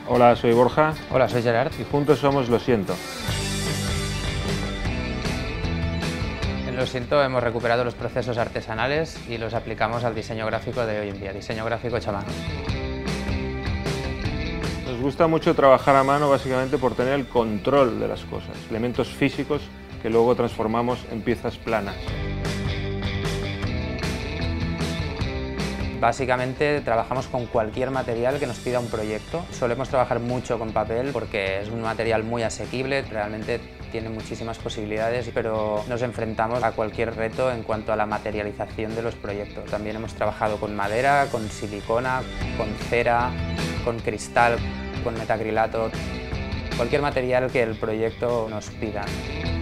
Hola, soy Borja. Hola, soy Gerard. Y juntos somos Lo Siento. En Lo Siento hemos recuperado los procesos artesanales y los aplicamos al diseño gráfico de hoy en día, diseño gráfico hecho a mano. Nos gusta mucho trabajar a mano básicamente por tener el control de las cosas, elementos físicos que luego transformamos en piezas planas. Básicamente trabajamos con cualquier material que nos pida un proyecto. Solemos trabajar mucho con papel porque es un material muy asequible, realmente tiene muchísimas posibilidades, pero nos enfrentamos a cualquier reto en cuanto a la materialización de los proyectos. También hemos trabajado con madera, con silicona, con cera, con cristal, con metacrilato, cualquier material que el proyecto nos pida.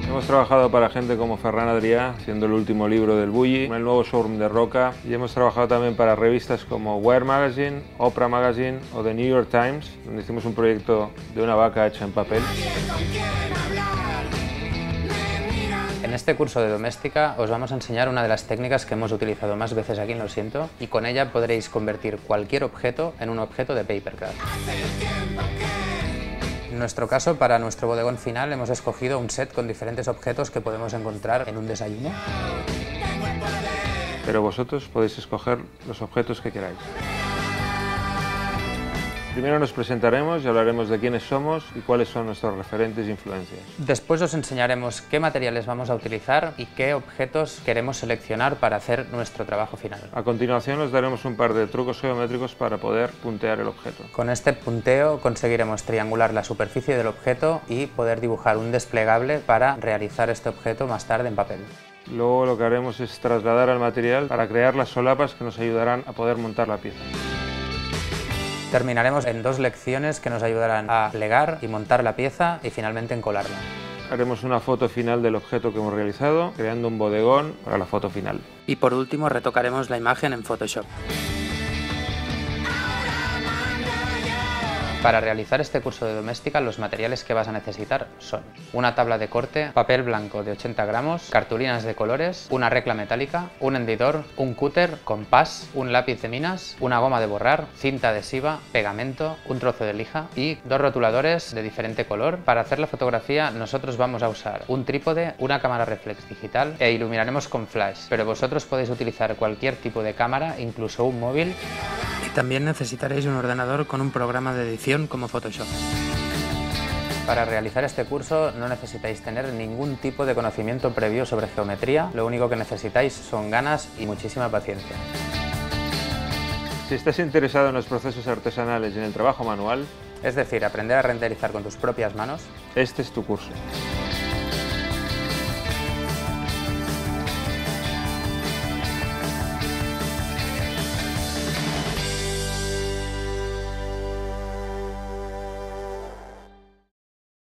Hemos trabajado para gente como Ferran Adrià, haciendo el último libro del Bulli, el nuevo showroom de Roca, y hemos trabajado también para revistas como Wired Magazine, Oprah Magazine o The New York Times, donde hicimos un proyecto de una vaca hecha en papel. En este curso de doméstica os vamos a enseñar una de las técnicas que hemos utilizado más veces aquí en Lo Siento, y con ella podréis convertir cualquier objeto en un objeto de papercraft. En nuestro caso, para nuestro bodegón final, hemos escogido un set con diferentes objetos que podemos encontrar en un desayuno. Pero vosotros podéis escoger los objetos que queráis. Primero nos presentaremos y hablaremos de quiénes somos y cuáles son nuestros referentes e influencias. Después os enseñaremos qué materiales vamos a utilizar y qué objetos queremos seleccionar para hacer nuestro trabajo final. A continuación os daremos un par de trucos geométricos para poder puntear el objeto. Con este punteo conseguiremos triangular la superficie del objeto y poder dibujar un desplegable para realizar este objeto más tarde en papel. Luego lo que haremos es trasladar al material para crear las solapas que nos ayudarán a poder montar la pieza. Terminaremos en 2 lecciones que nos ayudarán a plegar y montar la pieza y finalmente encolarla. Haremos una foto final del objeto que hemos realizado, creando un bodegón para la foto final. Y por último retocaremos la imagen en Photoshop. Para realizar este curso de doméstica, los materiales que vas a necesitar son una tabla de corte, papel blanco de 80 gramos, cartulinas de colores, una recla metálica, un hendidor, un cúter, compás, un lápiz de minas, una goma de borrar, cinta adhesiva, pegamento, un trozo de lija y 2 rotuladores de diferente color. Para hacer la fotografía nosotros vamos a usar un trípode, una cámara reflex digital e iluminaremos con flash, pero vosotros podéis utilizar cualquier tipo de cámara, incluso un móvil. También necesitaréis un ordenador con un programa de edición como Photoshop. Para realizar este curso no necesitáis tener ningún tipo de conocimiento previo sobre geometría, lo único que necesitáis son ganas y muchísima paciencia. Si estás interesado en los procesos artesanales y en el trabajo manual, Es decir, aprender a renderizar con tus propias manos, este es tu curso.